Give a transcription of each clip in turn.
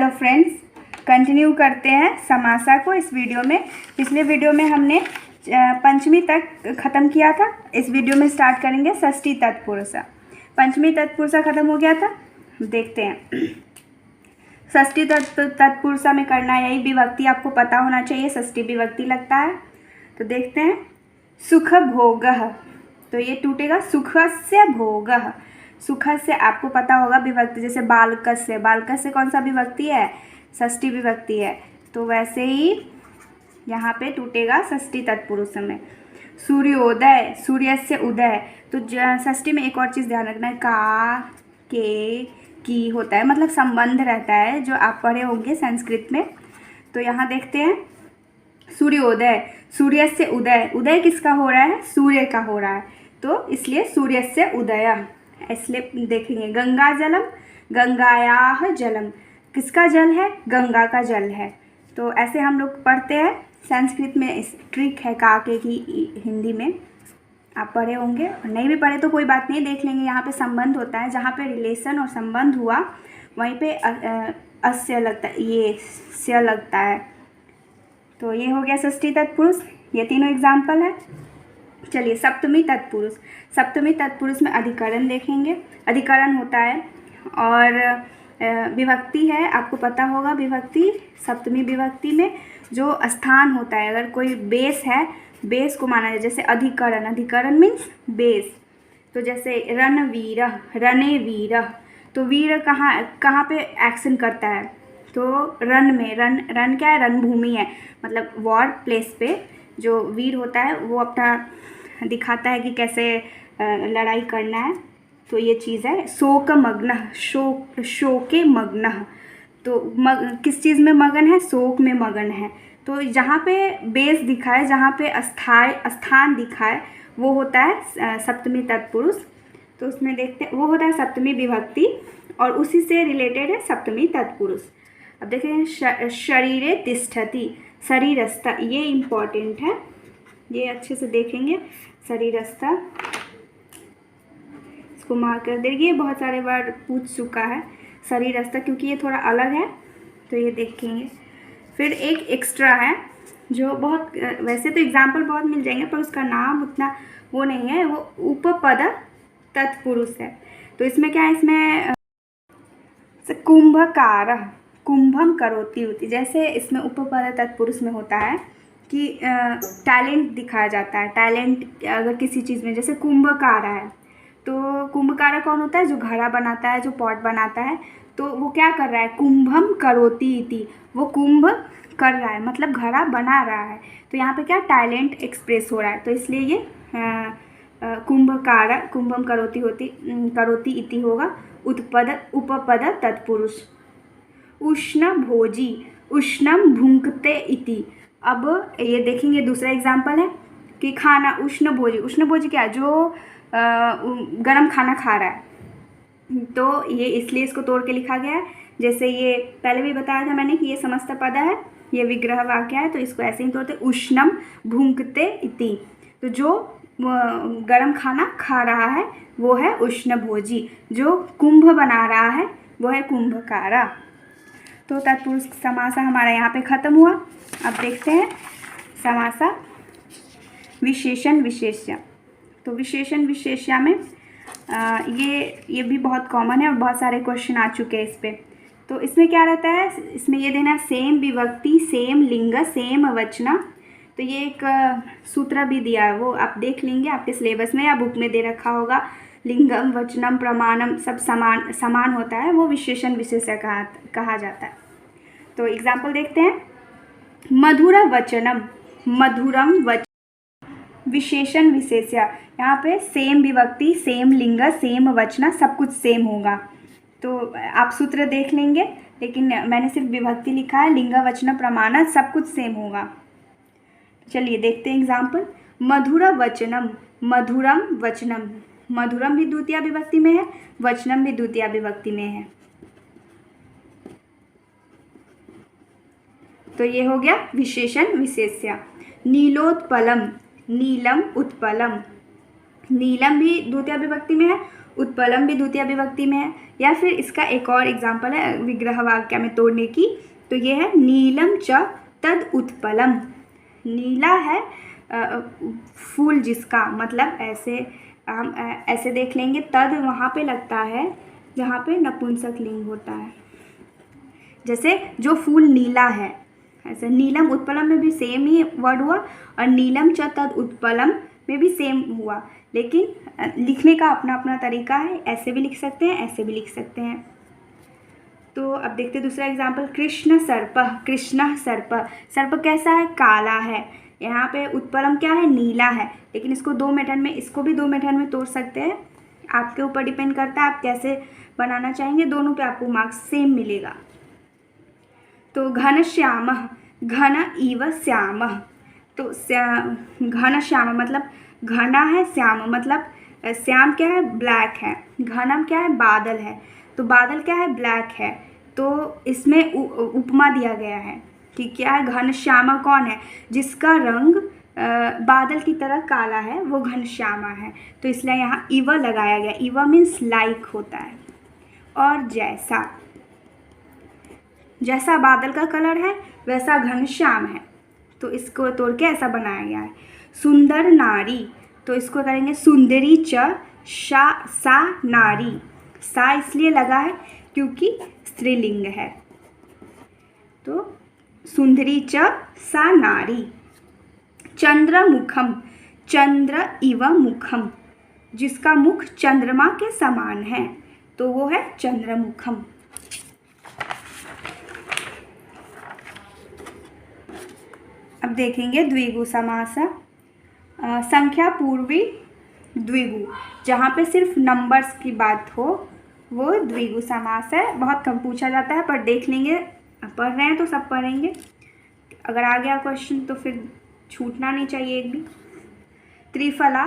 Hello friends, continue करते हैं समासा को। इस वीडियो में पिछले वीडियो में हमने पंचमी तक ख़त्म किया था। इस वीडियो में स्टार्ट करेंगे षष्ठी तत्पुरुषा। पंचमी तत्पुरुषा ख़त्म हो गया था, देखते हैं। षष्ठी तत्पुरुषा में करना है यही विभक्ति आपको पता होना चाहिए, षष्ठी विभक्ति लगता है। तो देखते हैं, सुख भोगः, तो ये टूटेगा सुखस्य भोगः। सुख से आपको पता होगा विभक्ति, जैसे बालकस्य, बालकस्य कौन सा विभक्ति है? षष्ठी विभक्ति है। तो वैसे ही यहाँ पे टूटेगा षष्ठी तत्पुरुष में। सूर्योदय, सूर्य से उदय, तो षष्ठी में एक और चीज़ ध्यान रखना है, का, के, की होता है, मतलब संबंध रहता है, जो आप पढ़े होंगे संस्कृत में। तो यहाँ देखते हैं, सूर्योदय, सूर्य से उदय, उदय किसका हो रहा है? सूर्य का हो रहा है, तो इसलिए सूर्य से उदय। इसलिए देखेंगे, गंगा जलम, गंगायाः जलम, किसका जल है? गंगा का जल है। तो ऐसे हम लोग पढ़ते हैं संस्कृत में, इस ट्रिक है काके की हिंदी में आप पढ़े होंगे, नहीं भी पढ़े तो कोई बात नहीं, देख लेंगे। यहाँ पे संबंध होता है, जहाँ पे रिलेशन और संबंध हुआ वहीं पे अस्य लगता है, ये स्य लगता है। तो ये हो गया षष्ठी तत्पुरुष, ये तीनों एग्जाम्पल है। चलिए सप्तमी तत्पुरुष। सप्तमी तत्पुरुष में अधिकरण देखेंगे। अधिकरण होता है और विभक्ति है, आपको पता होगा विभक्ति। सप्तमी विभक्ति में जो स्थान होता है, अगर कोई बेस है, बेस को माना जाए, जैसे अधिकरण, अधिकरण मीन्स बेस। तो जैसे रणवीरः, रणे वीरः, तो वीर कहाँ पे एक्शन करता है? तो रण में, रण क्या है? रणभूमि है, मतलब वॉर प्लेस पे जो वीर होता है वो अपना दिखाता है कि कैसे लड़ाई करना है। तो ये चीज़ है। शोकमग्नः, शोके मग्नः, तो किस चीज़ में मगन है? शोक में मगन है। तो जहाँ पे बेस दिखाए, जहाँ पे स्थान दिखाए, वो होता है सप्तमी तत्पुरुष। तो उसमें देखते हैं, वो होता है सप्तमी विभक्ति और उसी से रिलेटेड है सप्तमी तत्पुरुष। अब देखते हैं, शरीरे तिष्ठति, शरीरस्थ, ये इम्पॉर्टेंट है, ये अच्छे से देखेंगे। शरीरस्थ, इसको मार्क कर देंगे, बहुत सारे बार पूछ चुका है शरीरस्थ, क्योंकि ये थोड़ा अलग है, तो ये देखेंगे। फिर एक एक्स्ट्रा है जो बहुत, वैसे तो एग्जाम्पल बहुत मिल जाएंगे पर उसका नाम उतना वो नहीं है, वो उपपद तत्पुरुष है। तो इसमें क्या है? इसमें कुंभकारः, कुंभम करोति होती, जैसे इसमें उपपद तत्पुरुष में होता है कि टैलेंट दिखाया जाता है। टैलेंट अगर किसी चीज़ में, जैसे कुंभकारा है, तो कुंभकारा कौन होता है? जो घड़ा बनाता है, जो पॉट बनाता है। तो वो क्या कर रहा है? कुंभम करोति इति, वो कुंभ कर रहा है, मतलब घड़ा बना रहा है। तो यहाँ पे क्या टैलेंट एक्सप्रेस हो रहा है, तो इसलिए ये कुंभकारा, कुंभम करोति इति होगा। उपपद तत्पुरुष। उष्ण भोजी, उष्णम भुंक्ते इति। अब ये देखेंगे, दूसरा एग्जाम्पल है कि खाना, उष्ण भोजी, उष्ण भोजी क्या है? जो गरम खाना खा रहा है, तो ये इसलिए इसको तोड़ के लिखा गया है। जैसे ये पहले भी बताया था मैंने कि ये समस्त पद है, ये विग्रह वाक्य है, तो इसको ऐसे ही तोड़ते, उष्णम भुंक्ते इति। तो जो गरम खाना खा रहा है वो है उष्ण भोजी, जो कुंभ बना रहा है वो है कुंभकारा। तो तत्पुरुष समासा हमारा यहाँ पे ख़त्म हुआ। अब देखते हैं समासा विशेषण विशेष्य। तो विशेषण विशेष्य में ये भी बहुत कॉमन है और बहुत सारे क्वेश्चन आ चुके हैं इस पर। तो इसमें क्या रहता है? इसमें ये देना, सेम विभक्ति, सेम लिंग, सेम वचना। तो ये एक सूत्र भी दिया है, वो आप देख लेंगे आपके सिलेबस में या बुक में दे रखा होगा। लिंगम, वचनम, प्रमाणम सब समान होता है, वो विशेषण विशेष्य कहा जाता है। तो एग्जाम्पल देखते हैं, मधुर वचनम, मधुरम वचन, विशेषण विशेष्य। यहाँ पे सेम विभक्ति, सेम लिंग, सेम वचना, सब कुछ सेम होगा। तो आप सूत्र देख लेंगे, लेकिन मैंने सिर्फ विभक्ति लिखा है, लिंग, वचन, प्रमाण सब कुछ सेम होगा। चलिए देखते हैं एग्जाम्पल। मधुर वचनम, मधुरम वचनम, मधुरम भी द्वितीय विभक्ति में है, वचनम भी द्वितीय विभक्ति में है। तो ये हो गया विशेषण विशेष्य। नीलोत्पलम, नीलम उत्पलम, नीलम भी द्वितीय विभक्ति में है उत्पलम भी द्वितीय विभक्ति में है। या फिर इसका एक और एग्जाम्पल है विग्रह वाक्य में तोड़ने की, तो ये है नीलम च तद उत्पलम। नीला है फूल जिसका, मतलब ऐसे हम ऐसे देख लेंगे, तद वहाँ पे लगता है जहाँ पे नपुंसक लिंग होता है। जैसे जो फूल नीला है, ऐसे नीलम उत्पलम में भी सेम ही वर्ड हुआ और नीलम च तद उत्पलम में भी सेम हुआ, लेकिन लिखने का अपना अपना तरीका है। ऐसे भी लिख सकते हैं, ऐसे भी लिख सकते हैं। तो अब देखते हैं दूसरा एग्जाम्पल, कृष्ण सर्प। कृष्ण सर्प, सर्प कैसा है? काला है। यहाँ पे उत्पलम क्या है? नीला है। लेकिन इसको 2 मेथड में, इसको भी 2 मेथड में तोड़ सकते हैं। आपके ऊपर डिपेंड करता है आप कैसे बनाना चाहेंगे, दोनों पे आपको मार्क्स सेम मिलेगा। तो घन श्याम, घन इव श्याम। तो घन श्याम मतलब घना है, श्याम मतलब श्याम क्या है? ब्लैक है। घनम क्या है? बादल है। तो बादल क्या है? ब्लैक है। तो इसमें उपमा दिया गया है कि क्या है? घन श्यामा कौन है? जिसका रंग बादल की तरह काला है, वो घन श्यामा है। तो इसलिए यहाँ इव लगाया गया। इव मीन्स लाइक होता है। और जैसा, जैसा बादल का कलर है वैसा घनश्याम है। तो इसको तोड़ के ऐसा बनाया गया है। सुंदर नारी, तो इसको करेंगे सुंदरी च शा सा नारी। सा इसलिए लगा है क्योंकि स्त्रीलिंग है। तो सुंदरी च सा नारी। चंद्रमुखम, चंद्र इव मुखम, जिसका मुख चंद्रमा के समान है, तो वो है चंद्रमुखम। अब देखेंगे द्विगु समास। संख्या पूर्वी द्विगु, जहाँ पे सिर्फ नंबर्स की बात हो वो द्विगु समास है। बहुत कम पूछा जाता है, पर देख लेंगे, पढ़ रहे हैं तो सब पढ़ेंगे। अगर आ गया क्वेश्चन तो फिर छूटना नहीं चाहिए एक भी। त्रिफला,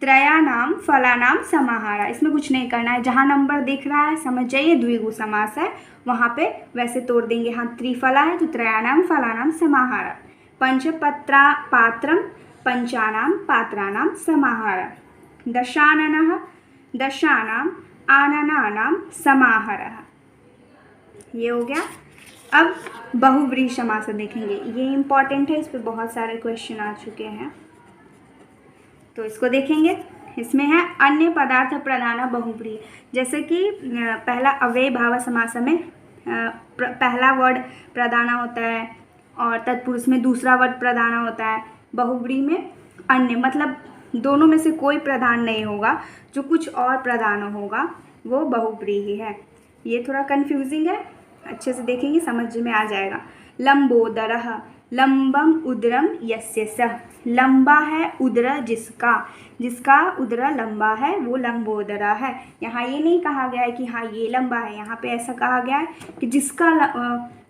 त्रयानाम फलानाम समाहारा। इसमें कुछ नहीं करना है, जहाँ नंबर दिख रहा है समझ जाइए द्विगु समास है, वहाँ पे वैसे तोड़ देंगे। हाँ त्रिफला है तो त्रयानाम फलानाम समाहारा। पंचपत्रा पात्रम पंचानाम पात्राणाम समाहारा। दशाननः दशानाम आननानाम समाहारः। ये हो गया। अब बहुव्रीहि समास देखेंगे, ये इम्पॉर्टेंट है, इस पे बहुत सारे क्वेश्चन आ चुके हैं, तो इसको देखेंगे। इसमें है अन्य पदार्थ प्रधान बहुव्रीहि। जैसे कि पहला अव्यय भाव समास में पहला वर्ड प्रधान होता है और तत्पुरुष में दूसरा वर्ड प्रधान होता है। बहुव्रीहि में अन्य मतलब दोनों में से कोई प्रधान नहीं होगा, जो कुछ और प्रधान होगा वो बहुव्रीहि है। ये थोड़ा कंफ्यूजिंग है, अच्छे से देखेंगे समझ में आ जाएगा। लंबोदरः, लंबम उदरम यस्य सः। लंबा है उदर जिसका, जिसका उदर लंबा है वो लंबोदरा है। यहाँ ये नहीं कहा गया है कि हाँ ये लंबा है, यहाँ पे ऐसा कहा गया है कि जिसका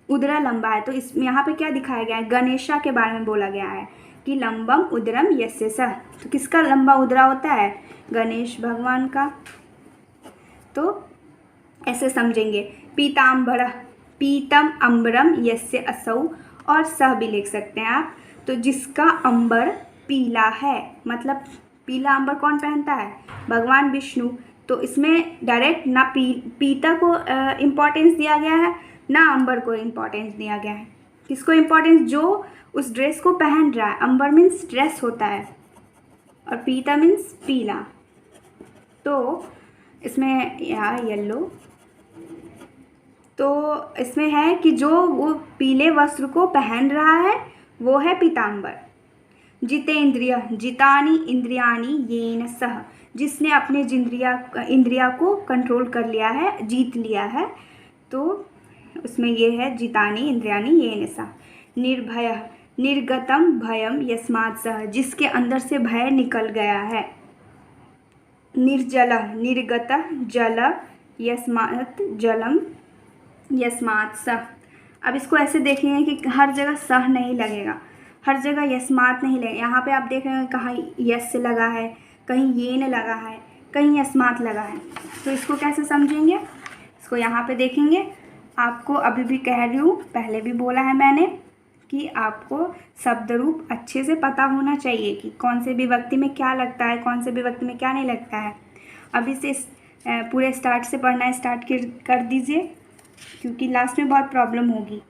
उदरा लंबा है। तो इस यहाँ पे क्या दिखाया गया है? गणेशा के बारे में बोला गया है कि लंबम उदरम यस्य सः। तो किसका लंबा उदरा होता है? गणेश भगवान का। तो ऐसे समझेंगे। पीताम्बरः, पीतम अम्बरम यस्य असौ, और सह भी लिख सकते हैं आप। तो जिसका अंबर पीला है, मतलब पीला अंबर कौन पहनता है? भगवान विष्णु। तो इसमें डायरेक्ट ना पीता को इम्पोर्टेंस दिया गया है, ना अंबर को इम्पोर्टेंस दिया गया है। किसको इम्पोर्टेंस? जो उस ड्रेस को पहन रहा है। अंबर मीन्स ड्रेस होता है और पीता मीन्स पीला। तो इसमें येलो, तो इसमें है कि जो वो पीले वस्त्र को पहन रहा है वो है पीताम्बर। जितेंद्रिय, जितानी इंद्रियाणी येन सह, जिसने अपने इंद्रिया को कंट्रोल कर लिया है, जीत लिया है, तो उसमें ये है जितानी इंद्रियाणी येन सह। निर्भय, निर्गतम भयम यस्मात् सह, जिसके अंदर से भय निकल गया है। निर्जल, निर्गत जल यस्मात् जलम यस्मात् सह। अब इसको ऐसे देखेंगे कि हर जगह सह नहीं लगेगा, हर जगह यस्मात् नहीं लगेगा। यहाँ पे आप देख रहे हैं कहीं यस लगा है, कहीं येन लगा है, कहीं यस्मात् लगा है। तो इसको कैसे समझेंगे? इसको यहाँ पे देखेंगे। आपको अभी भी कह रही हूँ, पहले भी बोला है मैंने कि आपको शब्द रूप अच्छे से पता होना चाहिए कि कौन से विभक्ति में क्या लगता है, कौन से विभक्ति में क्या नहीं लगता है। अभी से पूरे स्टार्ट से पढ़ना स्टार्ट कर दीजिए, क्योंकि लास्ट में बहुत प्रॉब्लम होगी।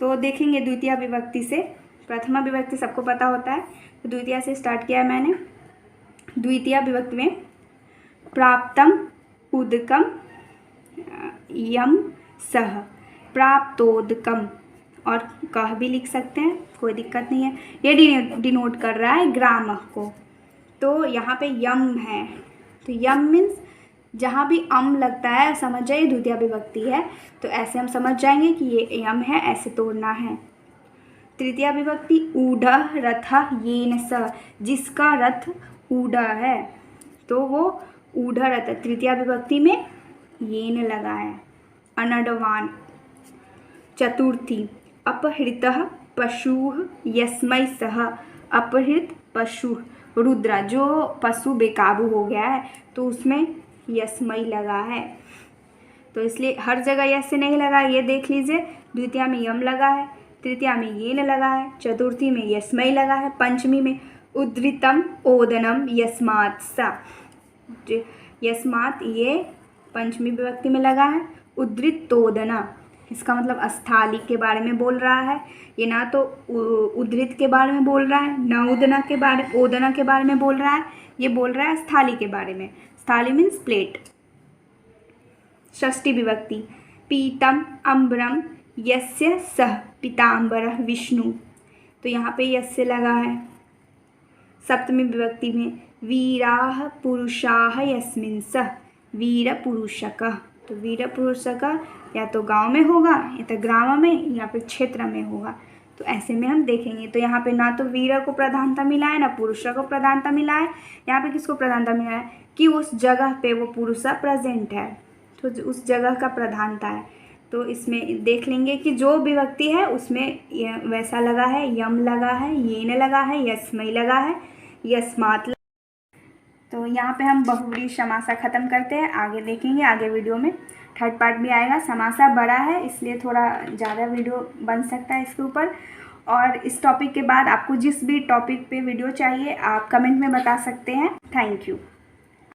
तो देखेंगे द्वितीय विभक्ति से। प्रथमा विभक्ति सबको पता होता है, तो द्वितीय से स्टार्ट किया है मैंने। द्वितीय विभक्ति में प्राप्तम, उदकम, यम, सह, प्राप्तोदकम, और कह भी लिख सकते हैं, कोई दिक्कत नहीं है। ये डिनोट कर रहा है ग्रामर को। तो यहाँ पे यम है, तो यम मीन्स जहाँ भी अम लगता है समझ जाइए द्वितीय विभक्ति है, तो ऐसे हम समझ जाएंगे कि ये यम है, ऐसे तोड़ना है। तृतीय विभक्ति ऊढ़ रथ येन स, जिसका रथ ऊढ़ है, तो वो ऊढ़ रथ। तृतीय विभक्ति में येन लगा है। अनडवान। चतुर्थी अपहृतः पशुः यस्मै सः, अपहृत पशु, रुद्रा, जो पशु बेकाबू हो गया है, तो उसमें यस्मै लगा है, तो इसलिए हर जगह यस से नहीं लगा, ये देख लीजिए। द्वितीय में यम लगा है, तृतीय में येन लगा है, चतुर्थी में यस्मै लगा है, पंचमी में उद्धृतम ओदनम यस्मात् सा, यस्मात् ये पंचमी विभक्ति में लगा है। उद्धृतोदना, इसका मतलब स्थाली के बारे में बोल रहा है, ये ना तो उद्धृत के बारे में बोल रहा है, ना ओदना के बारे में बोल रहा है, ये बोल रहा है स्थाली के बारे में। स्थाली मीन्स प्लेट। षष्ठी विभक्ति पीतम अम्बरम यस्य सह पीताम्बरः विष्णु, तो यहाँ पे यस्य लगा है। सप्तमी विभक्ति में वीराः पुरुषाः यस्मिन् सः, वीर पुरुषकः, तो वीर पुरुषकः या तो गांव में होगा, या तो ग्राम में, या फिर क्षेत्र में होगा, तो ऐसे में हम देखेंगे। तो यहाँ पे ना तो वीर को प्रधानता मिला है, ना पुरुष को प्रधानता मिला है। यहाँ पे किसको प्रधानता मिला है कि उस जगह पे वो पुरुष प्रेजेंट है, तो उस जगह का प्रधानता है। तो इसमें देख लेंगे कि जो विभक्ति है उसमें वैसा लगा है, यम लगा है, येन लगा है, यस्मै लगा है, यस्मात्। तो यहाँ पे हम बहुव्रीहि समासा ख़त्म करते हैं, आगे देखेंगे। आगे वीडियो में थर्ड पार्ट भी आएगा। समासा बड़ा है इसलिए थोड़ा ज़्यादा वीडियो बन सकता है इसके ऊपर। और इस टॉपिक के बाद आपको जिस भी टॉपिक पे वीडियो चाहिए आप कमेंट में बता सकते हैं। Thank you.